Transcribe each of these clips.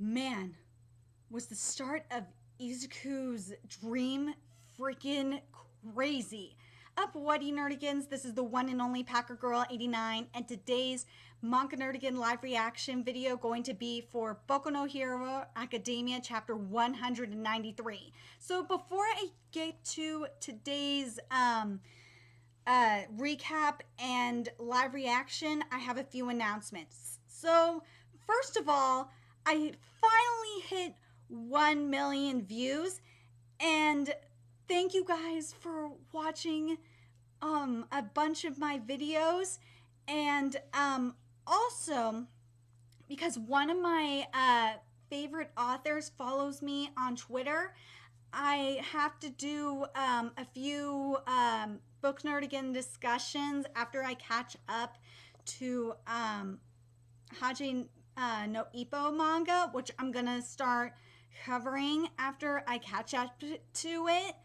Man, was the start of Izuku's dream freaking crazy. Up Whatty Nerdigans, this is the one and only Packer Girl 89, and today's Manga Nerdigan live reaction video going to be for Boku no Hero Academia chapter 193. So before I get to today's recap and live reaction, I have a few announcements. So first of all, I finally hit 1 million views, and thank you guys for watching a bunch of my videos. And also, because one of my favorite authors follows me on Twitter, I have to do a few Book Nerdigan discussions after I catch up to Hajime no Ippo manga, which I'm gonna start covering after I catch up to it.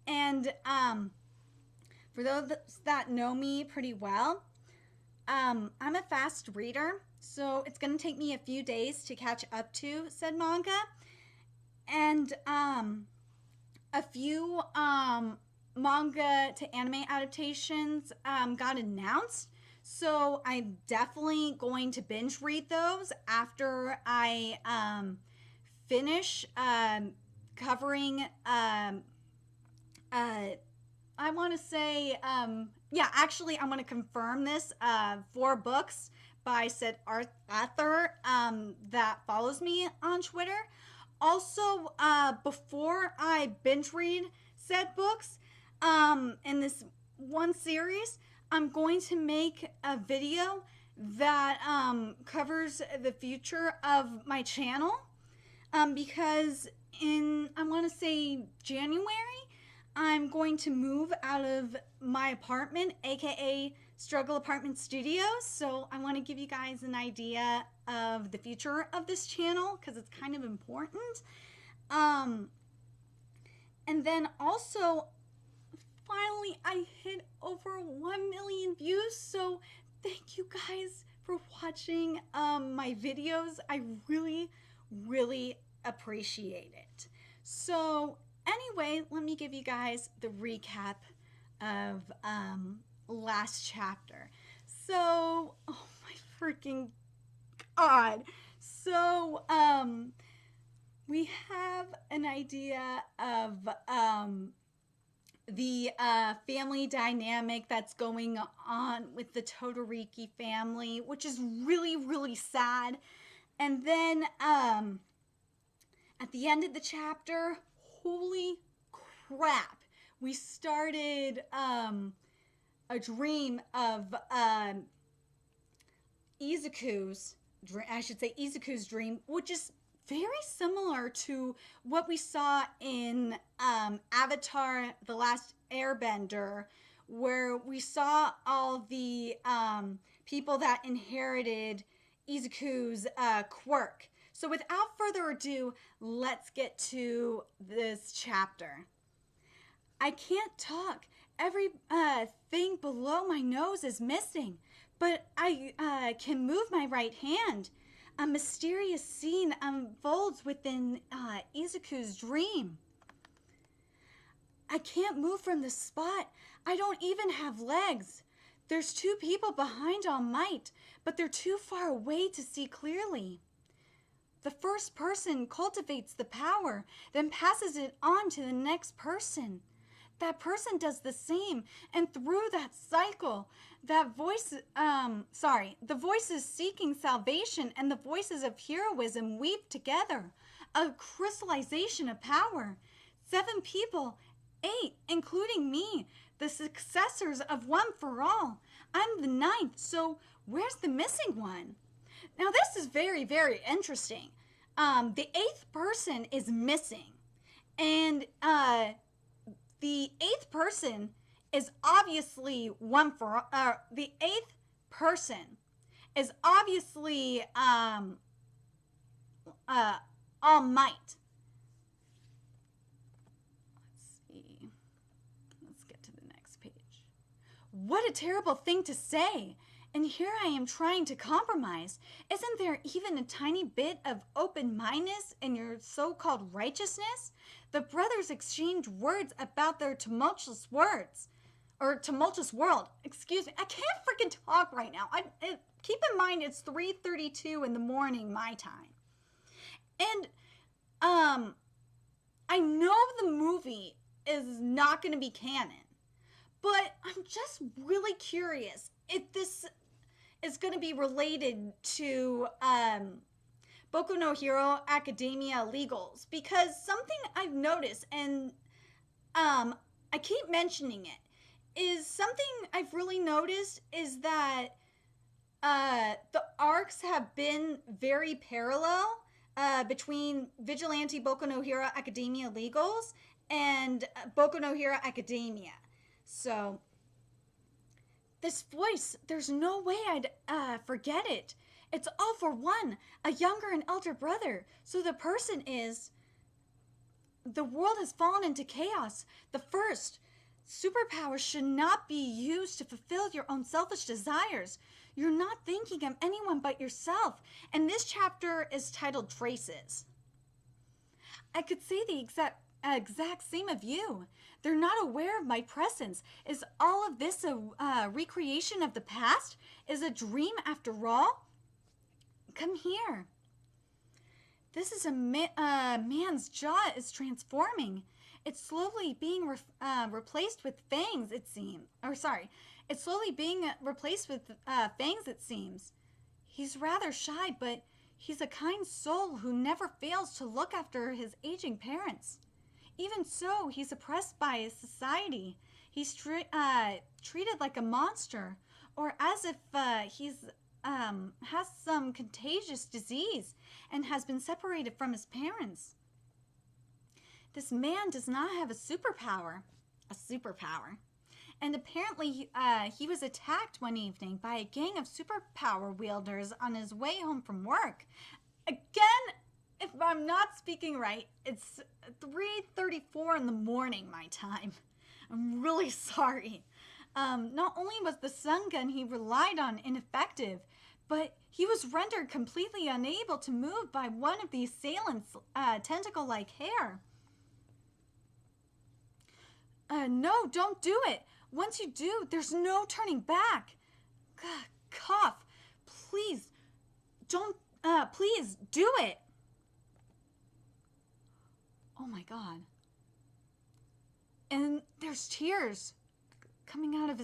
And for those that know me pretty well, I'm a fast reader, so it's gonna take me a few days to catch up to said manga. And a few manga to anime adaptations got announced. So I'm definitely going to binge read those after I finish covering, I want to say, yeah, actually I want to confirm this, 4 books by said author that follows me on Twitter. Also, before I binge read said books in this one series, I'm going to make a video that covers the future of my channel, because in, I want to say, January, I'm going to move out of my apartment, aka Struggle Apartment Studios. So I want to give you guys an idea of the future of this channel because it's kind of important. And then also, finally, I hit over 1 million views, so thank you guys for watching my videos. I really, really appreciate it. So anyway, let me give you guys the recap of last chapter. So, oh my freaking god. So, we have an idea of the family dynamic that's going on with the Todoriki family, which is really, really sad. And then at the end of the chapter, holy crap, we started a dream of Izuku's dream, I should say Izuku's dream, which is very similar to what we saw in Avatar: The Last Airbender, where we saw all the people that inherited Izuku's quirk. So without further ado, let's get to this chapter. I can't talk. Every thing below my nose is missing, but I can move my right hand. A mysterious scene unfolds within Izuku's dream. I can't move from the spot. I don't even have legs. There's 2 people behind All Might, but they're too far away to see clearly. The first person cultivates the power, then passes it on to the next person. That person does the same, and through that cycle, that voice, the voices seeking salvation and the voices of heroism weave together, a crystallization of power. 7 people, 8, including me, the successors of One for All. I'm the 9th, so where's the missing one? Now this is very, very interesting. The 8th person is missing, and the 8th person is obviously One for the 8th person is obviously All Might. Let's see. Let's get to the next page. What a terrible thing to say. And here I am trying to compromise. Isn't there even a tiny bit of open-mindedness in your so-called righteousness? The brothers exchanged words about their tumultuous words. Or tumultuous world. Excuse me. I can't freaking talk right now. Keep in mind it's 3:32 in the morning my time. And, I know the movie is not going to be canon. But I'm just really curious if this is going to be related to Boku no Hero Academia Legals, because something I've noticed, and I keep mentioning it, is something I've really noticed is that the arcs have been very parallel between Vigilante Boku no Hero Academia Legals and Boku no Hero Academia. So this voice, there's no way I'd forget it. It's all for one, a younger and elder brother. So the person is, the world has fallen into chaos. The first, superpowers should not be used to fulfill your own selfish desires. You're not thinking of anyone but yourself. And this chapter is titled Traces. I could say the exact same of you. They're not aware of my presence. Is all of this a recreation of the past? Is a dream after all? Come here. This is a man's jaw is transforming. It's slowly being replaced with fangs, it seems. It's slowly being replaced with fangs, it seems. He's rather shy, but he's a kind soul who never fails to look after his aging parents. Even so, he's oppressed by his society. He's treated like a monster, or as if he's has some contagious disease and has been separated from his parents. This man does not have a superpower. And apparently he was attacked one evening by a gang of superpower wielders on his way home from work. Again, if I'm not speaking right, it's 3:34 in the morning my time. I'm really sorry. Not only was the sun gun he relied on ineffective, but he was rendered completely unable to move by one of the assailants' tentacle-like hair. No, don't do it. Once you do, there's no turning back. Cough. Please, please do it. Oh my God. And there's tears coming out of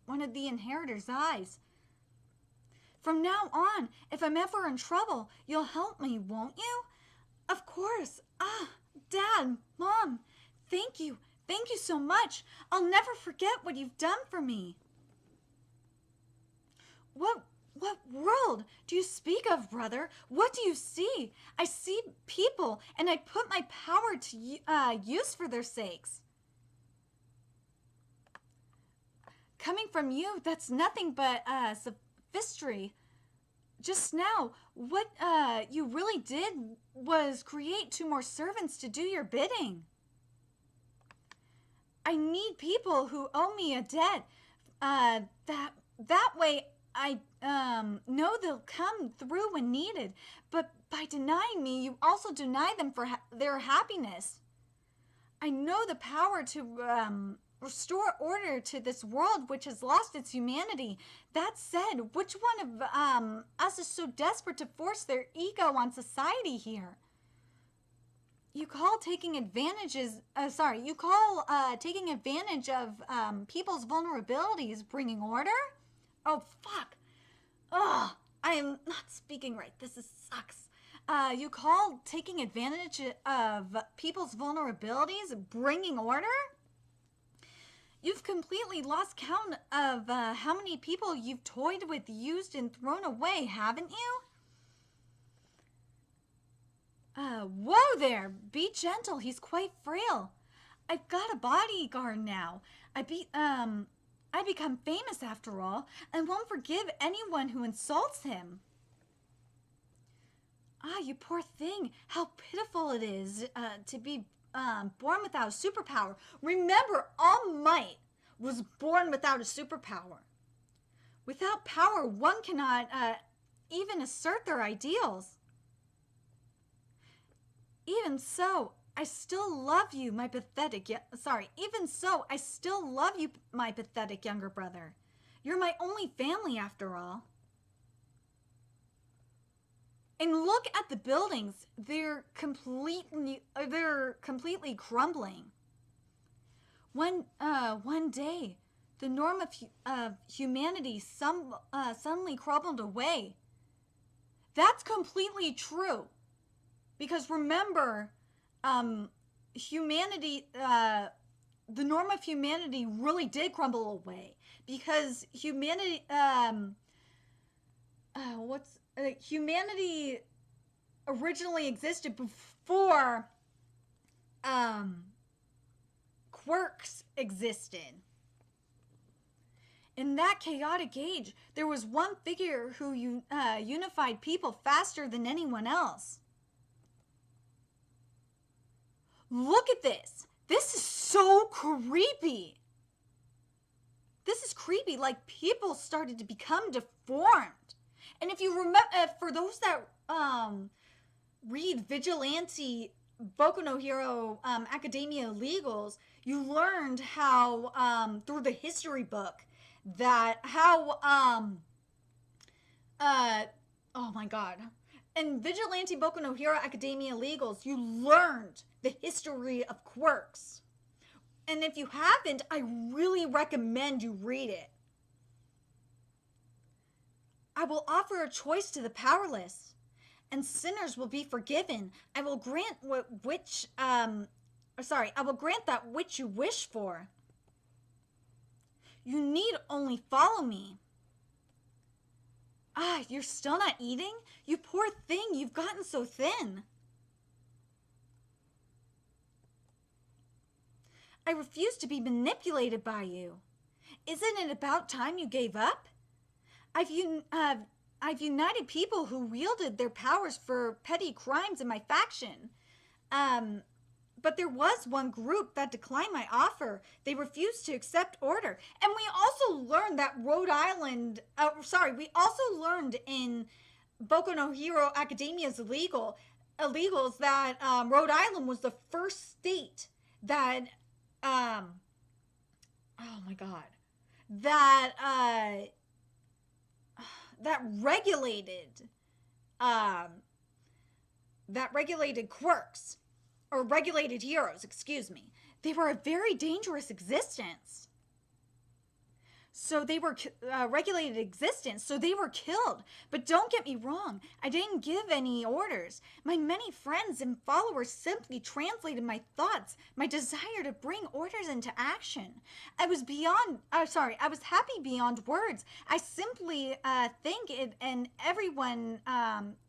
one of the inheritors' eyes. From now on, if I'm ever in trouble, you'll help me, won't you? Of course. Dad, Mom, thank you. Thank you so much. I'll never forget what you've done for me. What world do you speak of, brother? What do you see? I see people, and I put my power to use for their sakes. Coming from you, that's nothing but sophistry. Just now, what you really did was create 2 more servants to do your bidding. I need people who owe me a debt. That way I know they'll come through when needed. But by denying me, you also deny them for their happiness. I know the power to restore order to this world which has lost its humanity. That said, which one of us is so desperate to force their ego on society here? You call taking advantage of people's vulnerabilities bringing order? Oh, fuck. Ugh, I am not speaking right. This sucks. You call taking advantage of people's vulnerabilities bringing order? You've completely lost count of how many people you've toyed with, used, and thrown away, haven't you? Whoa there! Be gentle, he's quite frail. I've got a bodyguard now. I become famous after all, and won't forgive anyone who insults him. You poor thing. How pitiful it is to be born without a superpower. Remember, All Might was born without a superpower. Without power, one cannot even assert their ideals. Even so, I still love you, my pathetic. Even so, I still love you, my pathetic younger brother. You're my only family, after all. And look at the buildings; they're completely crumbling. One day, the norm of humanity suddenly crumbled away. That's completely true. Because remember, humanity, the norm of humanity really did crumble away. Because humanity, humanity originally existed before, quirks existed. In that chaotic age, there was one figure who unified people faster than anyone else. Look at this. This is so creepy. This is creepy. Like, people started to become deformed. And if you remember, for those that read Vigilante Boku no Hero Academia Illegals, you learned how, through the history book, that how, oh my god. In Vigilante Boku no Hero Academia Illegals, you learned the history of quirks. And if you haven't, I really recommend you read it. I will offer a choice to the powerless, and sinners will be forgiven. I will grant I will grant that which you wish for. You need only follow me. Ah, you're still not eating? You poor thing, you've gotten so thin. I refuse to be manipulated by you. Isn't it about time you gave up? I've united people who wielded their powers for petty crimes in my faction. But there was one group that declined my offer. They refused to accept order. And we also learned that we also learned in Boku no Hero Academia's illegals that Rhode Island was the first state that, oh my god, that regulated quirks, or regulated heroes, excuse me. They were a very dangerous existence. So they were regulated existence, so they were killed. But don't get me wrong, I didn't give any orders. My many friends and followers simply translated my thoughts, my desire to bring orders into action. I was happy beyond words. I simply think it, and everyone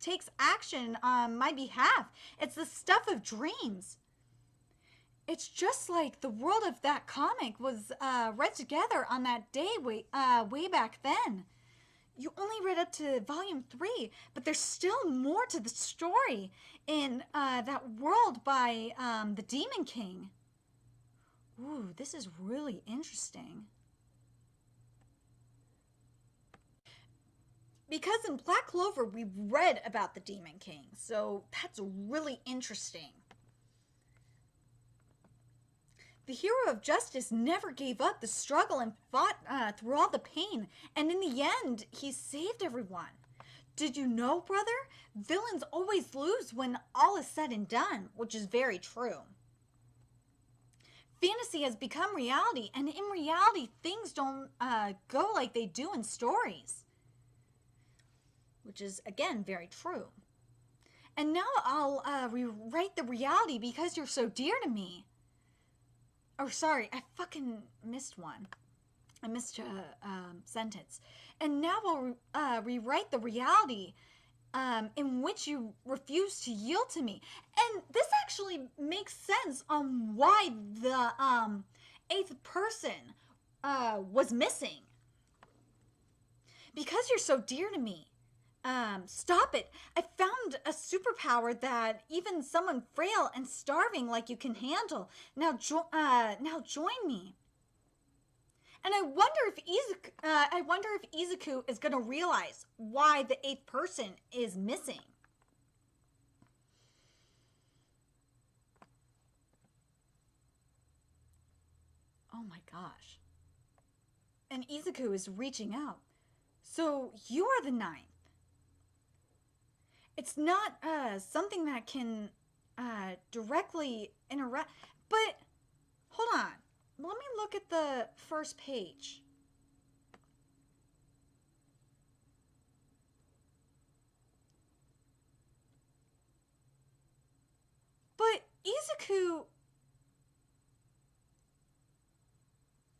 takes action on my behalf. It's the stuff of dreams. It's just like the world of that comic was read together on that day way back then. You only read up to volume 3, but there's still more to the story in that world by the Demon King. Ooh, this is really interesting. Because in Black Clover, we read about the Demon King, so that's really interesting. The hero of justice never gave up the struggle and fought through all the pain, and in the end, he saved everyone. Did you know, brother? Villains always lose when all is said and done, which is very true. Fantasy has become reality, and in reality, things don't go like they do in stories, which is, again, very true. And now I'll rewrite the reality because you're so dear to me. Oh, sorry, I fucking missed one. I missed a sentence. And now I'll rewrite the reality in which you refuse to yield to me. And this actually makes sense on why the 8th person was missing. Because you're so dear to me. Stop it. I found a superpower that even someone frail and starving like you can handle. Now join me. And I wonder if Izuku is going to realize why the 8th person is missing. Oh my gosh. And Izuku is reaching out. So you are the 9th. It's not something that can directly interact. But hold on. Let me look at the first page. But Izuku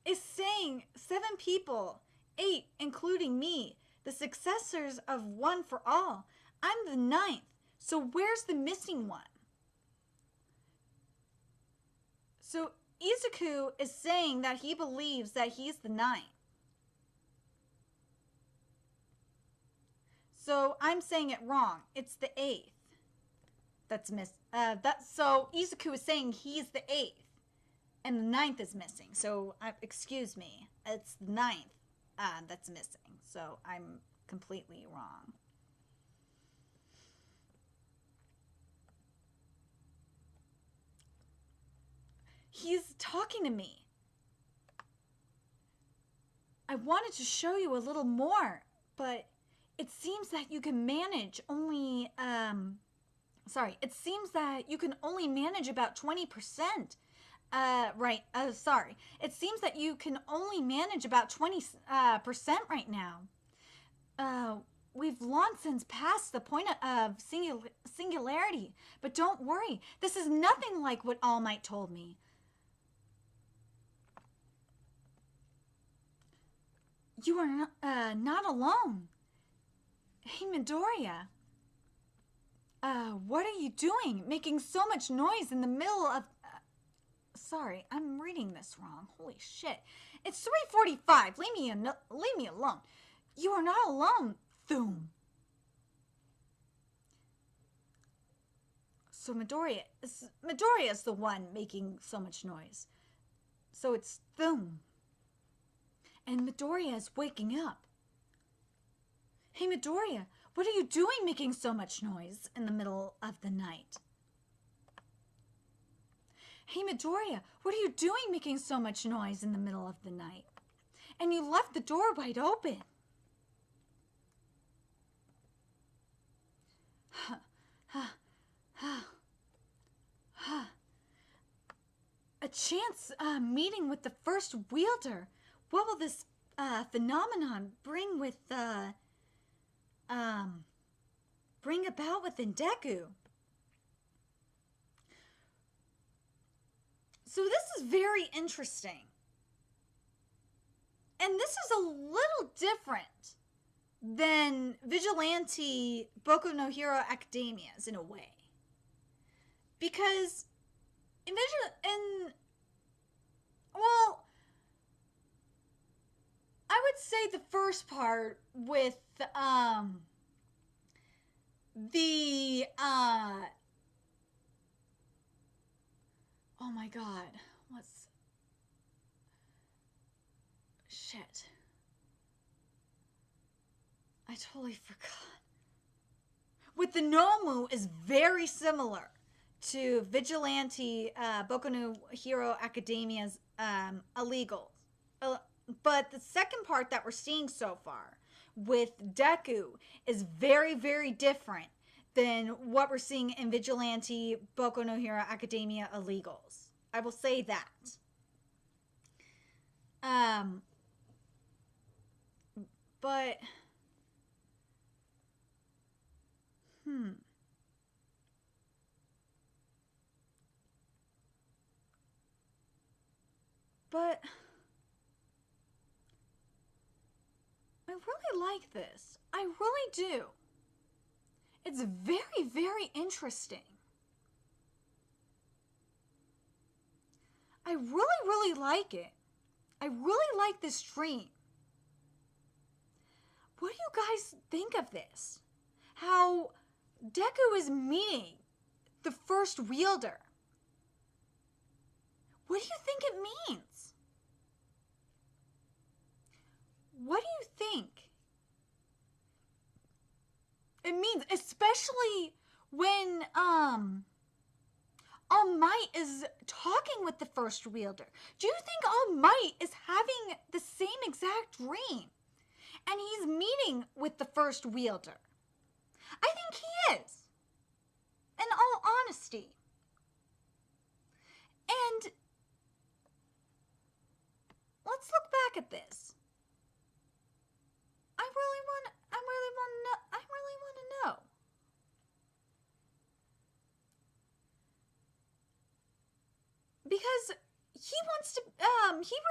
is saying 7 people, 8 including me, the successors of One for All. I'm the 9th. So where's the missing one? So Izuku is saying that he believes that he's the 9th. So I'm saying it wrong. It's the 8th that's missing. So Izuku is saying he's the 8th, and the 9th is missing. So excuse me, it's the 9th that's missing. So I'm completely wrong. He's talking to me. I wanted to show you a little more, but it seems that you can manage only, it seems that you can only manage about 20%. Sorry. It seems that you can only manage about 20% right now. We've long since passed the point of singularity, but don't worry. This is nothing like what All Might told me. You are not alone. Hey, Midoriya. What are you doing? Making so much noise in the middle of... sorry, I'm reading this wrong. Holy shit. It's 3:45. Leave me alone. You are not alone. So Midoriya is the one making so much noise. So it's Thum. And Midoriya is waking up. Hey, Midoriya, what are you doing making so much noise in the middle of the night? Hey, Midoriya, what are you doing making so much noise in the middle of the night? And you left the door wide open. A chance meeting with the first wielder. What will this phenomenon bring about within Deku? So this is very interesting. And this is a little different than Vigilante Boku no Hero Academia's in a way. Because I would say the first part with oh my god, shit. I totally forgot. With the Nomu is very similar to Vigilante Boku no Hero Academia's illegals. But the second part that we're seeing so far with Deku is very, very different than what we're seeing in Vigilante Boku no Hero Academia illegals. I will say that. But But I really like this. I really do. It's very, very interesting. I really, really like it. I really like this dream. What do you guys think of this? How Deku is meeting the first wielder. What do you think it means? what do you think it means, especially when All Might is talking with the first wielder? Do you think All Might is having the same exact dream? And he's meeting with the first wielder? I think he is. In all honesty. And let's look back at this. I really want to know. Because he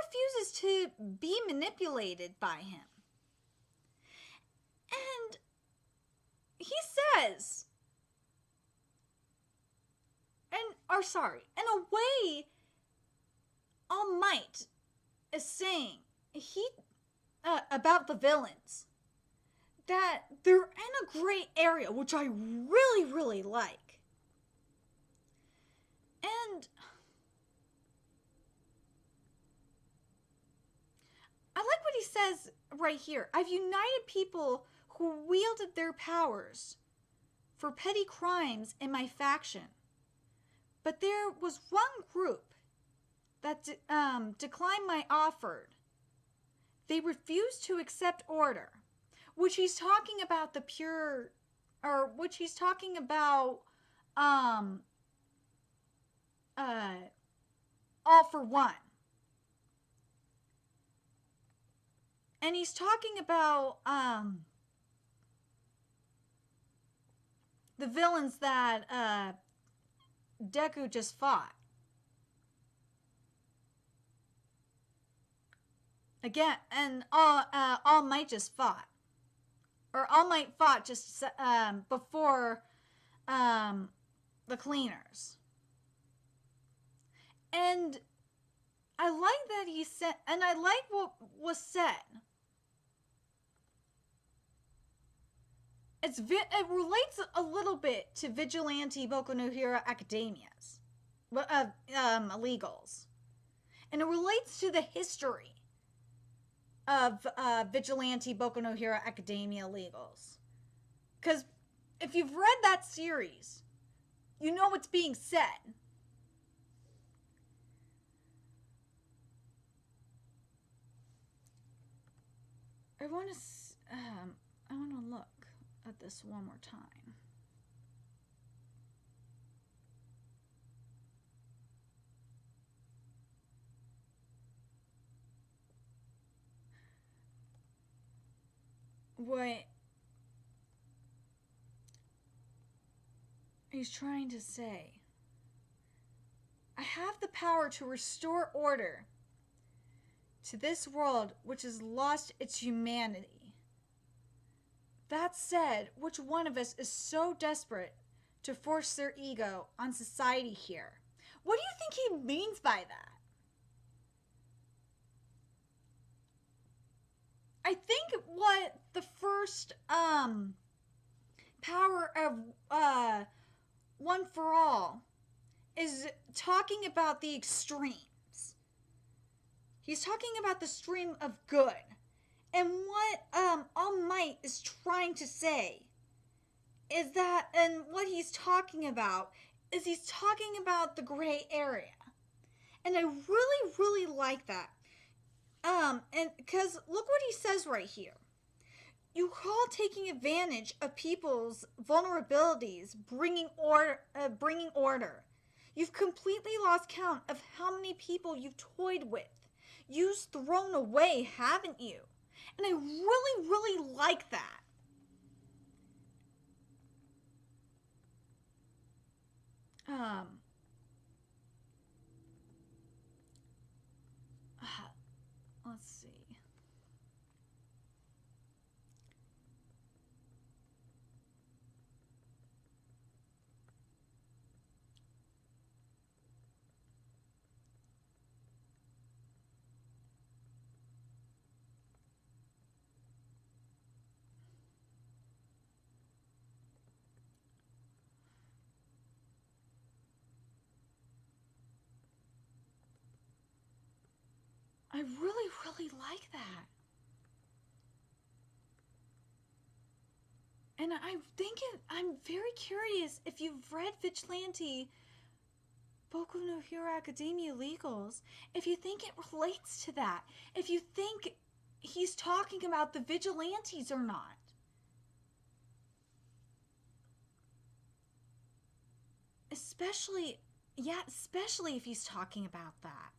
refuses to be manipulated by him. And he says, in a way, All Might is saying about the villains that they're in a gray area, which I really, really like. And I like what he says right here. I've united people who wielded their powers for petty crimes in my faction. But there was one group that declined my offer. They refused to accept order, which he's talking about All for One. And he's talking about the villains that Deku just fought. Again, and All Might just fought. Or All Might fought just before the cleaners. And I like that he said, and I like what was said. It relates a little bit to Vigilante Boku no Hero Academia's illegals. And it relates to the history of Vigilante Boku no Hero Academia illegals. Because if you've read that series, you know what's being said. I want to look at this one more time. What he's trying to say. I have the power to restore order to this world which has lost its humanity. That said, which one of us is so desperate to force their ego on society here? What do you think he means by that? I think what the first power of One for All is talking about the extremes. He's talking about the stream of good. And what All Might is trying to say is that, and what he's talking about is he's talking about the gray area. And I really, really like that. And because look what he says right here. You call taking advantage of people's vulnerabilities bringing order. You've completely lost count of how many people you've toyed with. You've thrown away, haven't you? And I really, really like that. Let's see. I really, really like that. And I'm very curious if you've read Vigilante Boku no Hero Academia Legals, if you think it relates to that, if you think he's talking about the vigilantes or not. Especially if he's talking about that.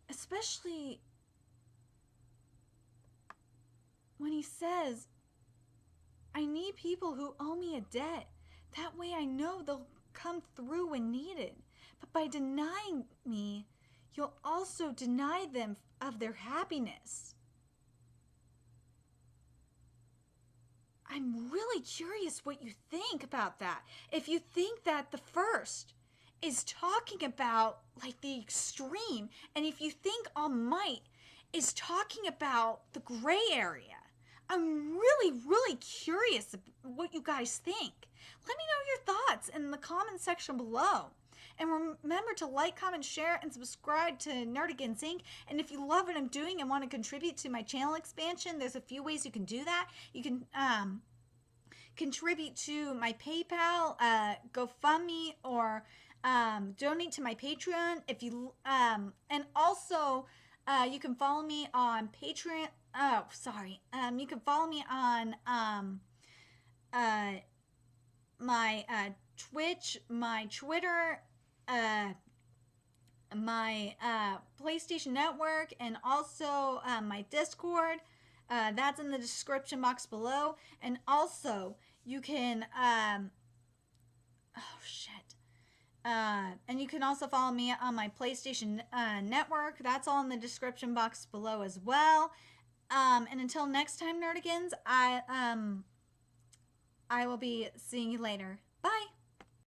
Especially when he says, I need people who owe me a debt. That way I know they'll come through when needed. But by denying me, you'll also deny them of their happiness. I'm really curious what you think about that. If you think that the first is talking about like the extreme, and if you think All Might is talking about the gray area, I'm really, really curious what you guys think. Let me know your thoughts in the comment section below. And remember to like, comment, share, and subscribe to Nerdigans Inc. And if you love what I'm doing and want to contribute to my channel expansion, there's a few ways you can do that. You can contribute to my PayPal, GoFundMe, or donate to my Patreon. If you and also you can follow me on Patreon. Oh, sorry. You can follow me on my Twitch, my Twitter, my PlayStation Network, and also my Discord. That's in the description box below. And also, you can and you can also follow me on my PlayStation Network. That's all in the description box below as well. And until next time, Nerdigans, I will be seeing you later. Bye!